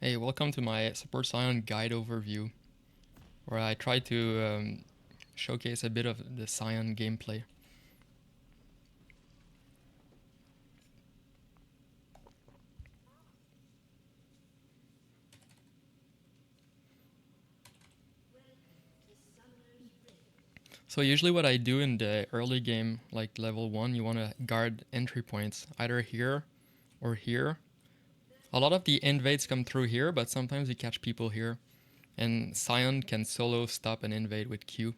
Hey, welcome to my Support Sion guide overview, where I try to showcase a bit of the Sion gameplay. So usually what I do in the early game, like level 1, you want to guard entry points, either here or here. A lot of the invades come through here, but sometimes you catch people here. And Sion can solo stop an invade with Q.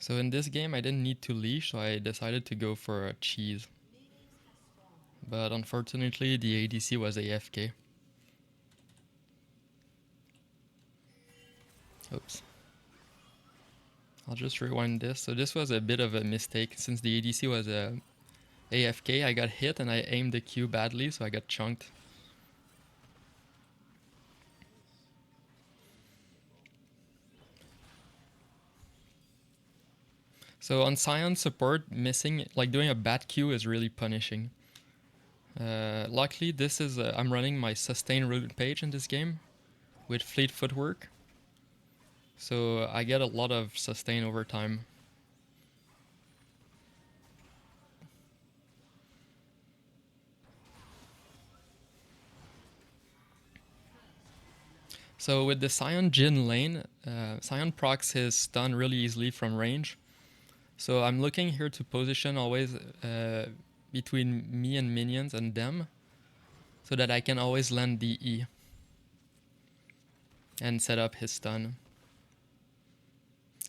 So in this game I didn't need to leash, so I decided to go for a cheese. But unfortunately the ADC was AFK. Oops. I'll just rewind this. So this was a bit of a mistake. Since the ADC was AFK, I got hit and I aimed the Q badly, so I got chunked. So on Sion support, missing, like doing a bad Q is really punishing. Luckily, this is I'm running my sustain root page in this game with fleet footwork. So I get a lot of sustain over time. So with the Sion Jin lane, Sion procs his stun really easily from range. So I'm looking here to position always between me and minions and them, so that I can always land the E and set up his stun.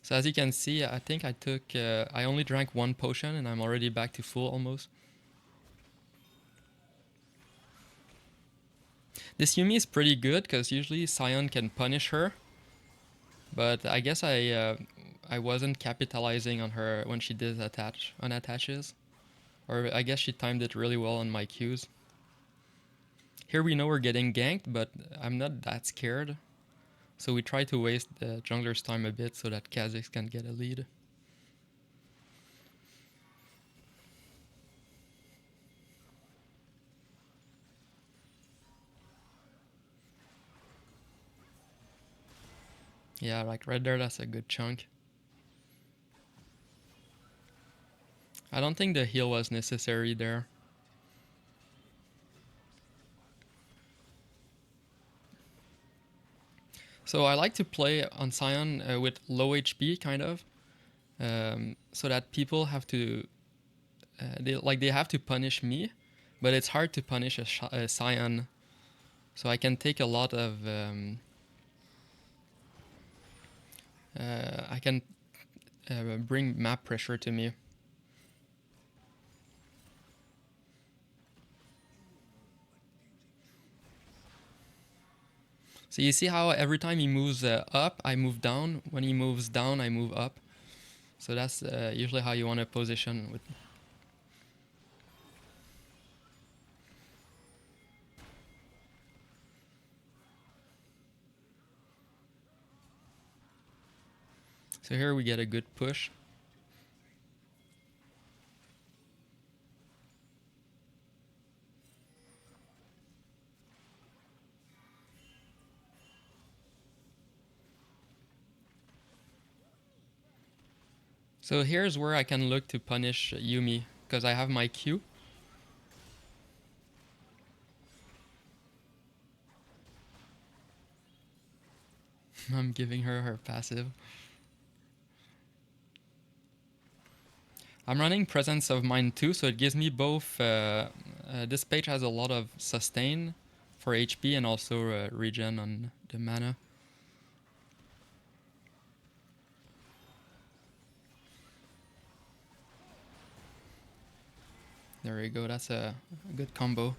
So as you can see, I think I only drank one potion and I'm already back to full almost. This Yumi is pretty good because usually Sion can punish her, but I guess I wasn't capitalizing on her when she did unattaches, or I guess she timed it really well on my Qs. Here we know we're getting ganked, but I'm not that scared. So we try to waste the jungler's time a bit so that Kha'Zix can get a lead. Yeah, like right there, that's a good chunk. I don't think the heal was necessary there. So I like to play on Sion with low HP, kind of, so that people have to, they have to punish me, but it's hard to punish a Sion. So I can take a lot of, I can bring map pressure to me. So you see how every time he moves up, I move down. When he moves down, I move up. So that's usually how you want to position with. So here we get a good push. So here's where I can look to punish Yumi, because I have my Q. I'm giving her her passive. I'm running Presence of Mind too, so it gives me both. This page has a lot of sustain for HP and also regen on the mana. There we go, that's a good combo.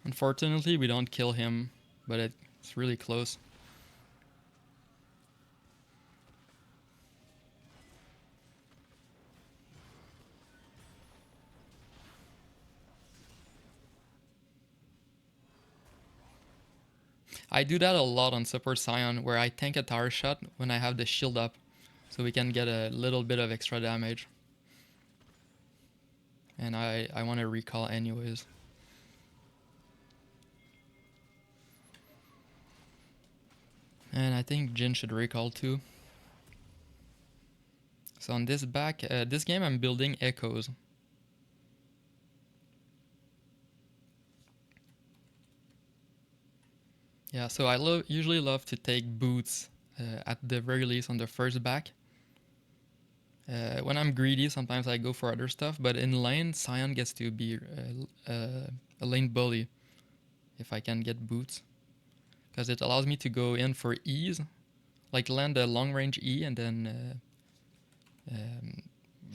Unfortunately, we don't kill him, but it's really close. I do that a lot on Support Sion, where I tank a tower shot when I have the shield up. so we can get a little bit of extra damage. And I want to recall anyways. And I think Jin should recall too. So on this this game I'm building echoes. Yeah, so I usually love to take boots at the very least on the first back. When I'm greedy, sometimes I go for other stuff, but in lane, Sion gets to be a lane bully if I can get boots. Because it allows me to go in for E's, like land a long range E and then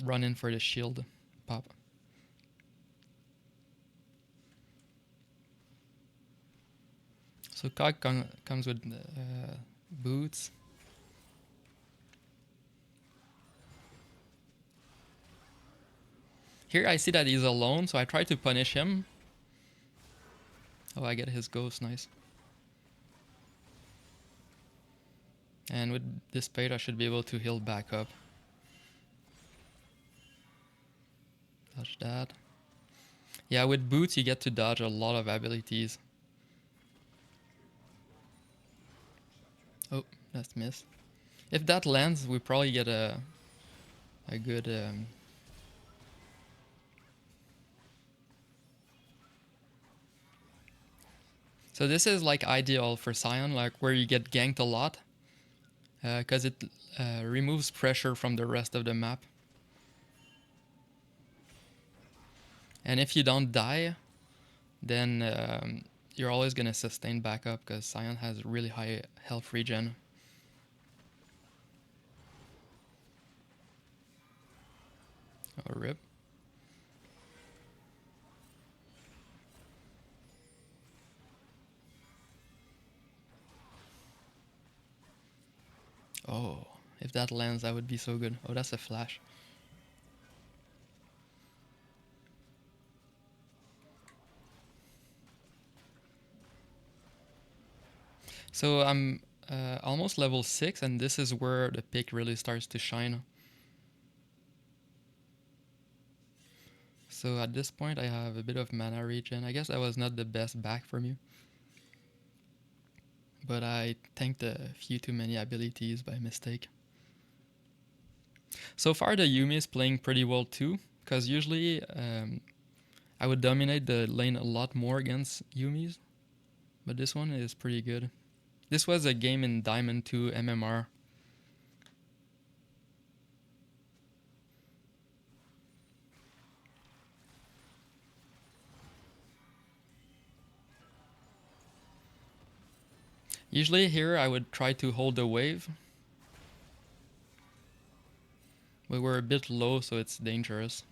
run in for the shield pop. So Cog comes with boots. Here I see that he's alone, so I try to punish him. Oh, I get his ghost, nice. And with this spade I should be able to heal back up. Dodge that. Yeah, with boots you get to dodge a lot of abilities. Oh, that's missed. If that lands, we probably get a good... So this is like ideal for Sion, like where you get ganked a lot. Because it removes pressure from the rest of the map. And if you don't die, then you're always going to sustain back up because Sion has really high health regen. Oh, rip. Oh, if that lands, that would be so good. Oh, that's a flash. So I'm almost level 6, and this is where the pick really starts to shine. So at this point, I have a bit of mana regen. I guess that was not the best back for me. But I tanked a few too many abilities by mistake. So far, the Yuumi is playing pretty well too, because usually I would dominate the lane a lot more against Yuumis. But this one is pretty good. This was a game in Diamond 2 MMR. Usually here I would try to hold the wave. But we're a bit low, so it's dangerous.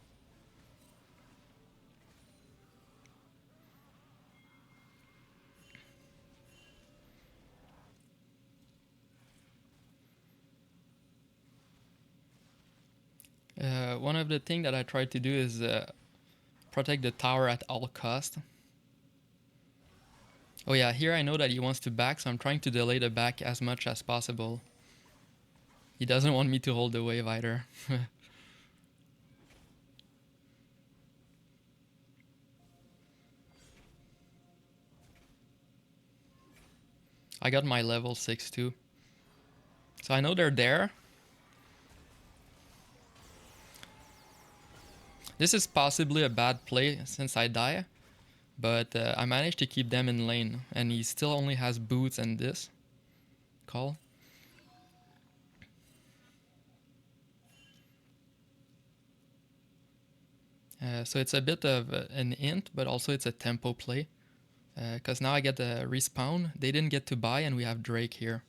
One of the things that I try to do is protect the tower at all cost. Oh yeah, here I know that he wants to back, so I'm trying to delay the back as much as possible. He doesn't want me to hold the wave either. I got my level 6 too. So I know they're there. This is possibly a bad play since I die. But I managed to keep them in lane. And he still only has boots and this. Call. So it's a bit of an int, but also it's a tempo play. Because now I get the respawn. They didn't get to buy, and we have Drake here.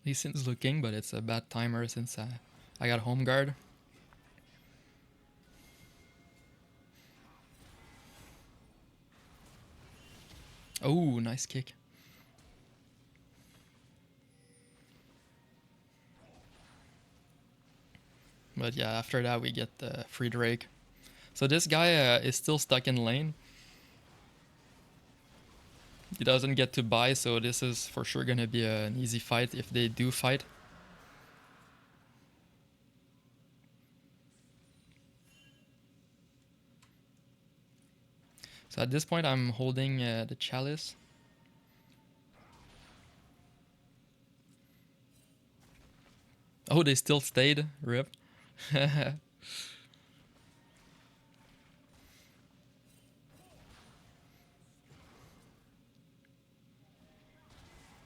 Lee Sin's looking, but it's a bad timer since I got home guard. Oh, nice kick. But yeah, after that we get the free Drake. So this guy is still stuck in lane. He doesn't get to buy, so this is for sure gonna be an easy fight if they do fight. So at this point I'm holding the chalice. Oh, they still stayed. Rip.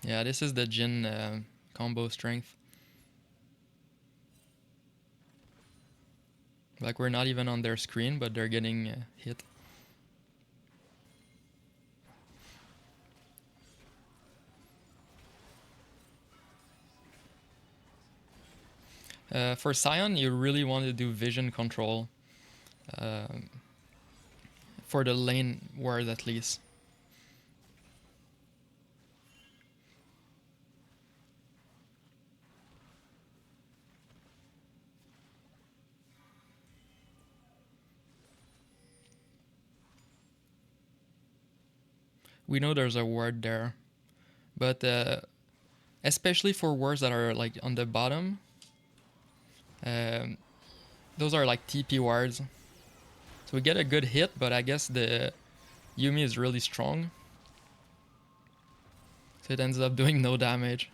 Yeah, this is the Jhin combo strength. Like, we're not even on their screen, but they're getting hit. For Sion, you really want to do vision control. For the lane ward at least. We know there's a ward there, but especially for wards that are like on the bottom, those are like TP wards. So we get a good hit, but I guess the Yuumi is really strong. So it ends up doing no damage.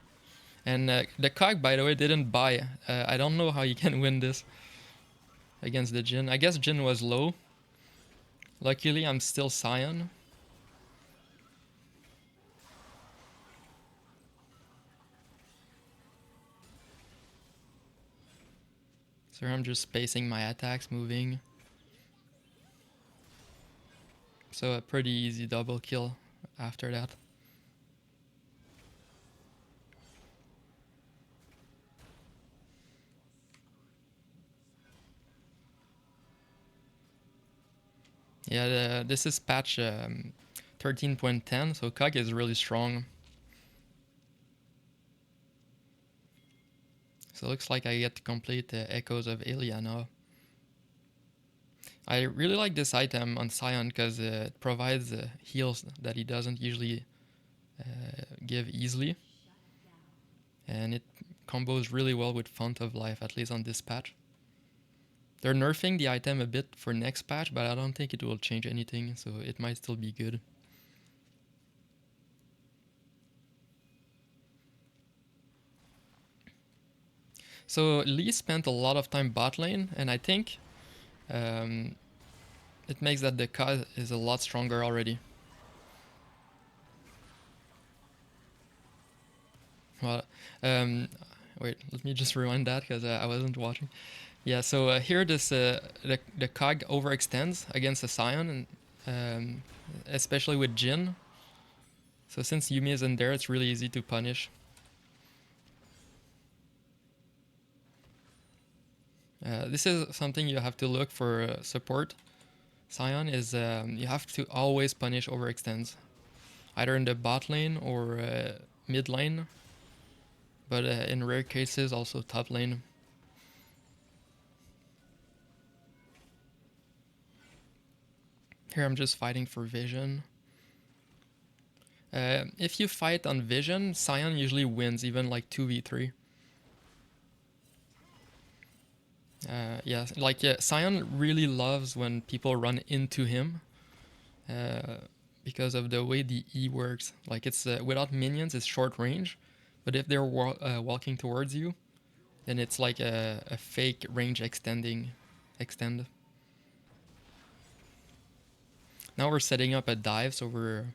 And the Cog, by the way, didn't buy. I don't know how you can win this against the Jhin. I guess Jhin was low. Luckily, I'm still Sion. So I'm just spacing my attacks, moving. So a pretty easy double kill after that. Yeah, this is patch 13.10, so Cog is really strong. So it looks like I get to complete the Echoes of Ilyana. I really like this item on Sion because it provides heals that he doesn't usually give easily. And it combos really well with Font of Life, at least on this patch. They're nerfing the item a bit for next patch, but I don't think it will change anything, so it might still be good. So Lee spent a lot of time bot lane, and I think it makes that the Ka is a lot stronger already. Well, wait, let me just rewind that because I wasn't watching. Yeah, so here the Cog overextends against the Sion, and especially with Jhin. So since Yuumi isn't there, it's really easy to punish. This is something you have to look for support. Sion is you have to always punish overextends, either in the bot lane or mid lane, but in rare cases also top lane. Here I'm just fighting for vision. If you fight on vision, Sion usually wins, even like 2v3. Yeah, like Sion really loves when people run into him because of the way the E works. Like it's without minions, it's short range, but if they're walking towards you, then it's like a fake range extend. Now we're setting up a dive, so we're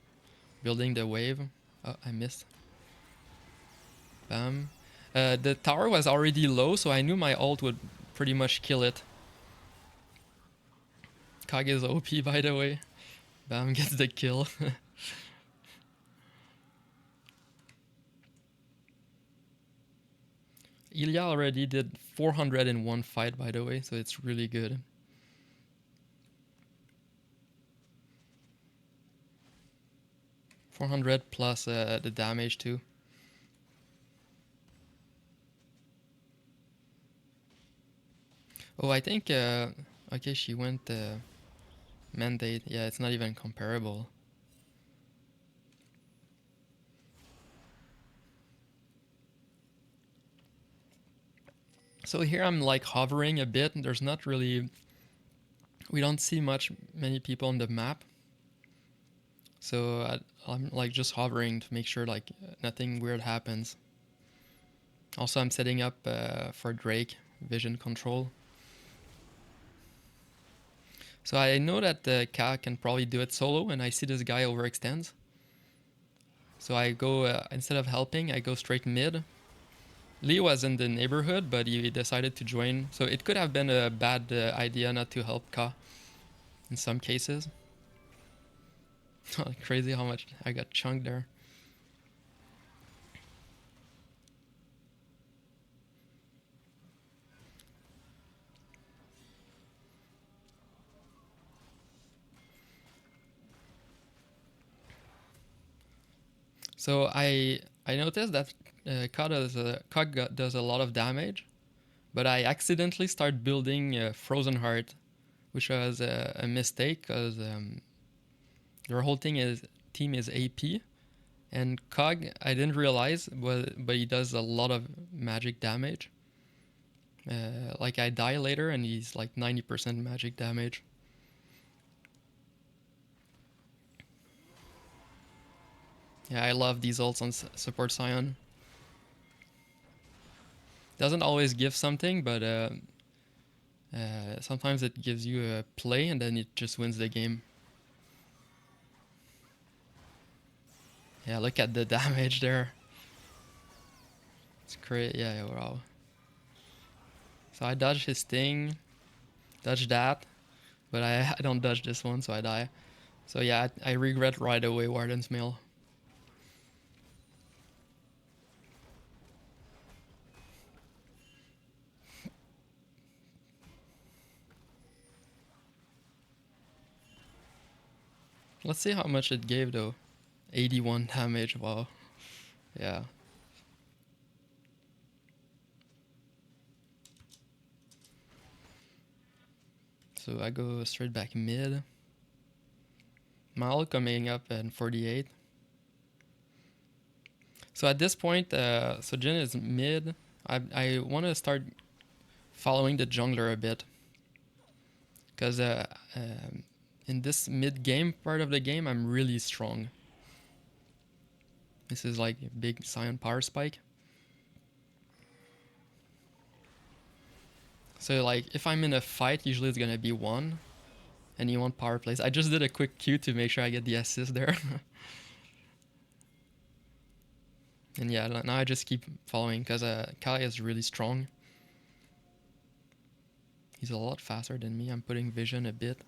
building the wave. Oh, I missed. Bam. The tower was already low, so I knew my ult would pretty much kill it. Kage is OP, by the way. Bam gets the kill. Ilya already did 400 in one fight, by the way, so it's really good. $400 plus the damage too. Oh, I think okay, she went Mandate, yeah, it's not even comparable. So here I'm like hovering a bit. There's not really, we don't see many people on the map. So I'm like just hovering to make sure like nothing weird happens. Also, I'm setting up for Drake vision control. So I know that Ka can probably do it solo, and I see this guy overextends. So I go, instead of helping, I go straight mid. Lee was in the neighborhood, but he decided to join. So it could have been a bad idea not to help Ka in some cases. Crazy how much I got chunked there. So I noticed that Ka does a lot of damage, but I accidentally start building Frozen Heart, which was a mistake because their whole team is AP, and Cog I didn't realize, but he does a lot of magic damage. Like I die later, and he's like 90% magic damage. Yeah, I love these ults on Support Sion. Doesn't always give something, but sometimes it gives you a play, and then it just wins the game. Yeah, look at the damage there. It's crazy. Yeah, wow. So I dodge his thing, dodge that, but I don't dodge this one, so I die. So yeah, I regret right away Warden's Mail. Let's see how much it gave though. 81 damage, wow. Yeah. So I go straight back mid. Mal coming up at 48. So at this point, so Jin is mid. I want to start following the jungler a bit. Because in this mid game part of the game, I'm really strong. This is like a big Sion power spike. So like if I'm in a fight, usually it's gonna be one. And you want power plays. I just did a quick Q to make sure I get the assist there. And yeah, now I just keep following because Kai is really strong. He's a lot faster than me. I'm putting vision a bit.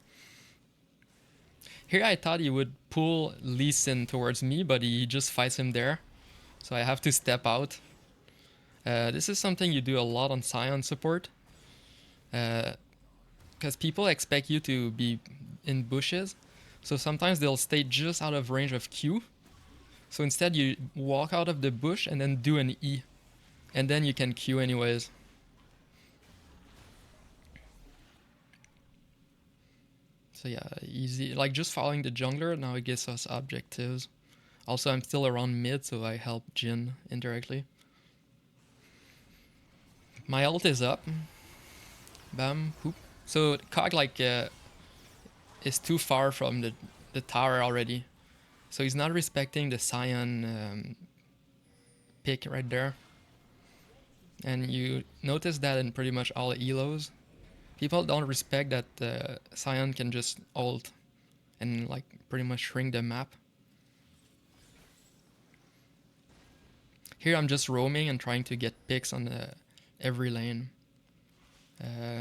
Here I thought he would pull Lee Sin towards me, but he just fights him there. So I have to step out. This is something you do a lot on Sion support. Because people expect you to be in bushes. So sometimes they'll stay just out of range of Q. So instead you walk out of the bush and then do an E. And then you can Q anyways. So yeah, easy. Like just following the jungler, now it gives us objectives. Also, I'm still around mid, so I help Jin indirectly. My ult is up. Bam, poop. So Cog like is too far from the tower already. So he's not respecting the Sion pick right there. And you notice that in pretty much all elos. People don't respect that Sion can just ult and like pretty much shrink the map. Here I'm just roaming and trying to get picks on every lane.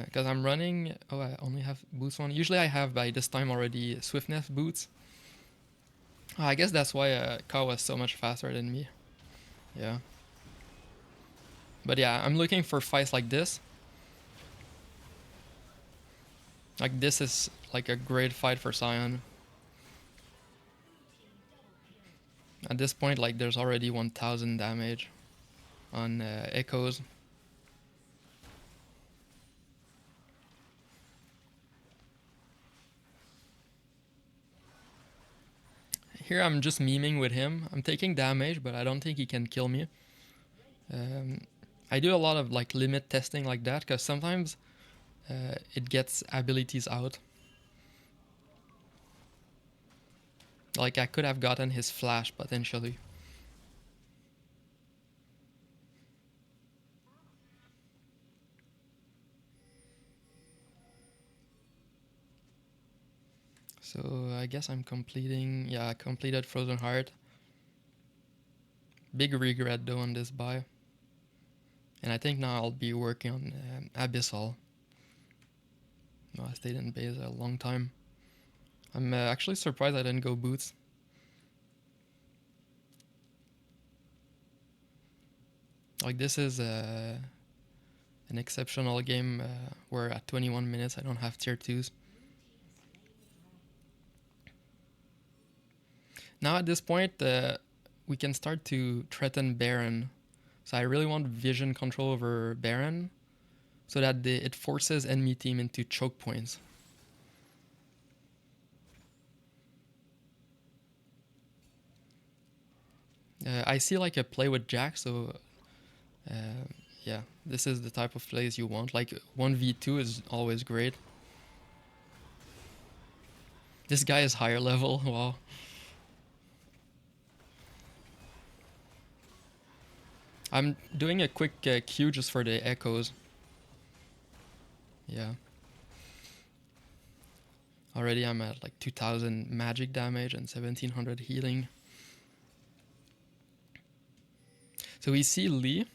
Because I'm running... Oh, I only have boots on. Usually I have by this time already swiftness boots. Oh, I guess that's why Ka was so much faster than me. Yeah. But yeah, I'm looking for fights like this. Like this is like a great fight for Sion. At this point, like there's already 1000 damage on echoes. Here I'm just memeing with him. I'm taking damage, but I don't think he can kill me. I do a lot of like limit testing like that because sometimes it gets abilities out. Like I could have gotten his flash potentially. So I guess I'm completing, yeah, I completed Frozen Heart. Big regret though on this buy. And I think now I'll be working on Abyssal. No, I stayed in base a long time. I'm actually surprised I didn't go boots. Like this is an exceptional game where at 21 minutes I don't have tier 2s. Now at this point we can start to threaten Baron. So I really want vision control over Baron so that it forces enemy team into choke points. I see like a play with Jack, so yeah, this is the type of plays you want. Like 1v2 is always great. This guy is higher level, wow. I'm doing a quick Q just for the echoes. Yeah. Already I'm at like 2000 magic damage and 1700 healing. So we see Lee.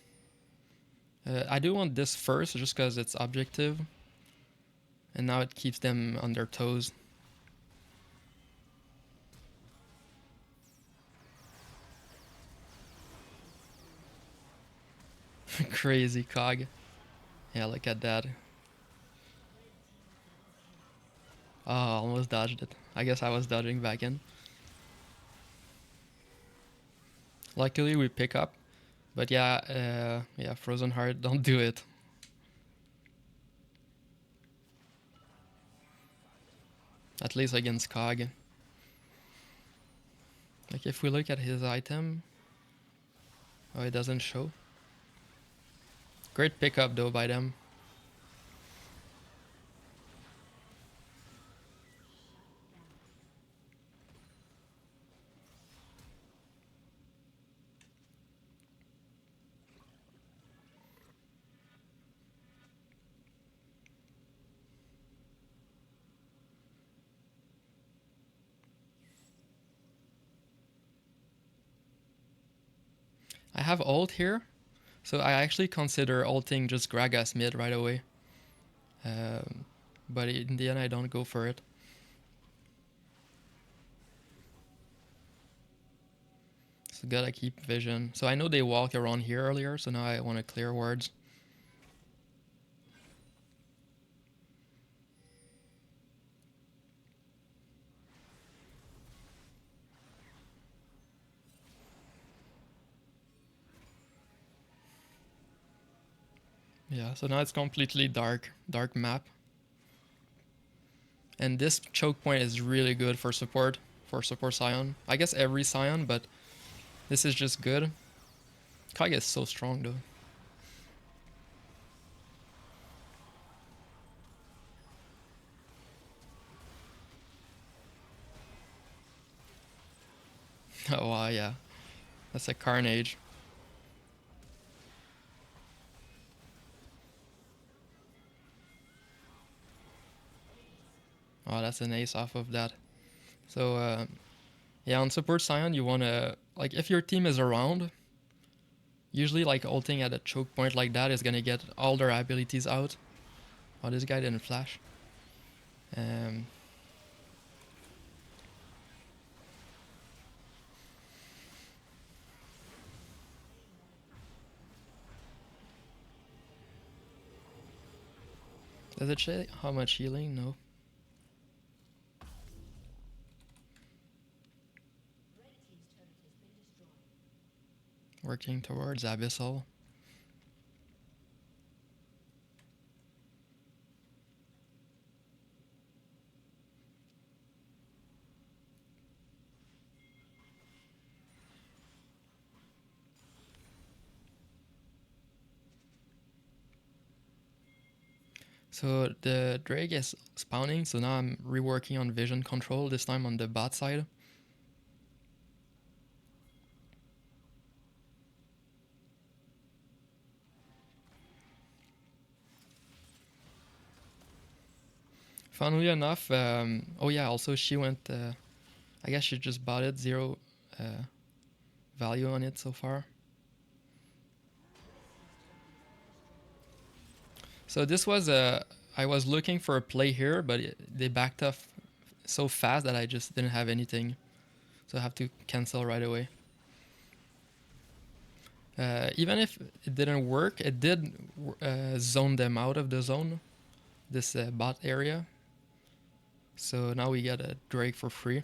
I do want this first just because it's objective. And now it keeps them on their toes. Crazy cog. Yeah, look at that. Oh, almost dodged it. I guess I was dodging back in. Luckily we pick up. But yeah, yeah, Frozen Heart, don't do it. At least against Cog. Like if we look at his item, oh, it doesn't show. Great pickup though by them. I have ult here, so I actually consider ulting just Gragas mid right away. But in the end I don't go for it. So gotta keep vision. So I know they walked around here earlier, so now I want to clear wards. Yeah, so now it's completely dark map. And this choke point is really good for support Sion. I guess every Sion, but this is just good. Kage is so strong though. Oh wow, yeah. That's a carnage. Oh, that's an ace off of that. So yeah, on support Sion you wanna, like if your team is around, usually like ulting at a choke point like that is gonna get all their abilities out. Oh, this guy didn't flash. Does it say how much healing? No. Working towards Abyssal. So the Drake is spawning, so now I'm reworking on vision control, this time on the bot side. Funnily enough, oh yeah, also she went, I guess she just bought it, 0 value on it so far. So this was I was looking for a play here, but they backed off so fast that I just didn't have anything. So I have to cancel right away. Even if it didn't work, it did zone them out of the zone, this bot area. So now we get a Drake for free.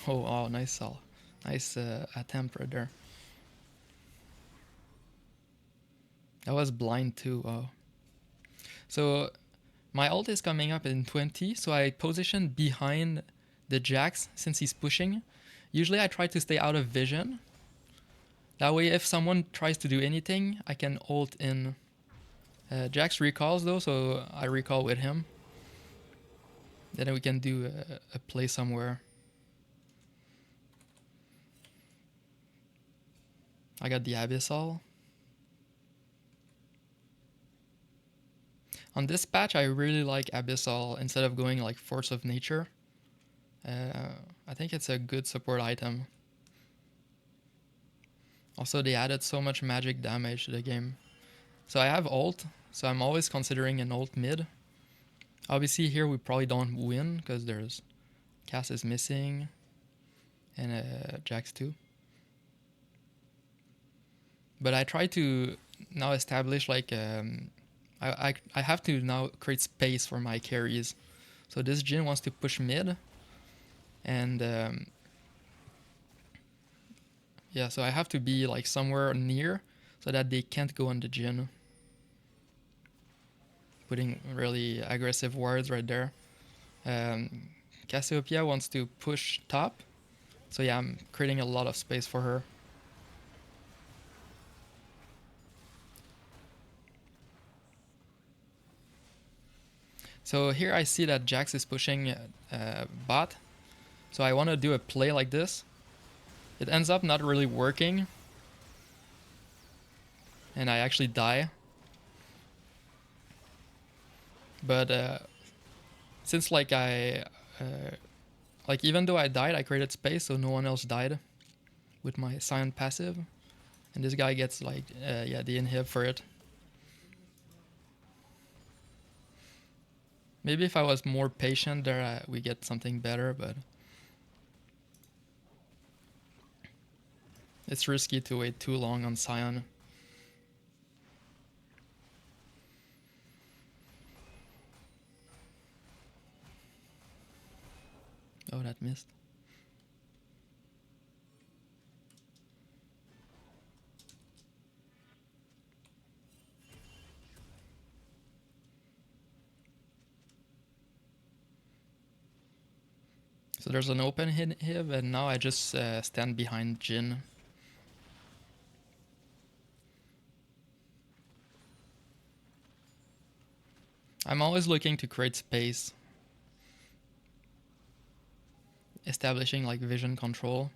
Oh, nice sell. Nice attempt right there. That was blind too. Wow. So my ult is coming up in 20, so I position behind the Jax since he's pushing. Usually I try to stay out of vision. That way if someone tries to do anything, I can ult in. Jax recalls though, so I recall with him. Then we can do a play somewhere. I got the Abyssal. On this patch, I really like Abyssal instead of going like Force of Nature. I think it's a good support item. Also, they added so much magic damage to the game. So I have ult, so I'm always considering an ult mid. Obviously here we probably don't win because there's Cass is missing and Jax too. But I try to now establish like I have to now create space for my carries. So this Jhin wants to push mid, and yeah, so I have to be like somewhere near so that they can't go on the Jhin. Putting really aggressive wards right there. Cassiopeia wants to push top, so yeah, I'm creating a lot of space for her. So here I see that Jax is pushing bot. So I want to do a play like this. It ends up not really working. And I actually die. But since like like even though I died, I created space so no one else died with my Sion passive. And this guy gets like, yeah, the inhib for it. Maybe if I was more patient there, we get something better, but it's risky to wait too long on Sion. Oh, that missed. So there's an open inhib, and now I just stand behind Jhin. I'm always looking to create space. Establishing like vision control.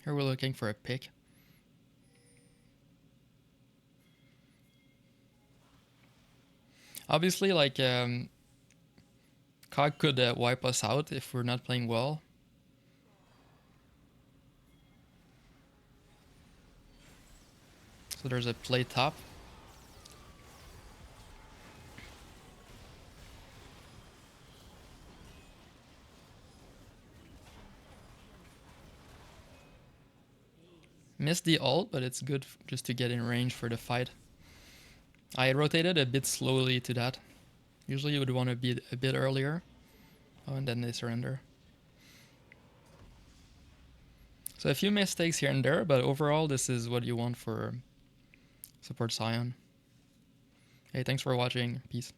Here we're looking for a pick. Obviously, like Cog could wipe us out if we're not playing well. So there's a play top. Missed the ult, but it's good just to get in range for the fight. I rotated a bit slowly to that. Usually you would want to be a bit earlier. Oh, and then they surrender. So a few mistakes here and there, but overall this is what you want for Support Sion. Hey, thanks for watching. Peace.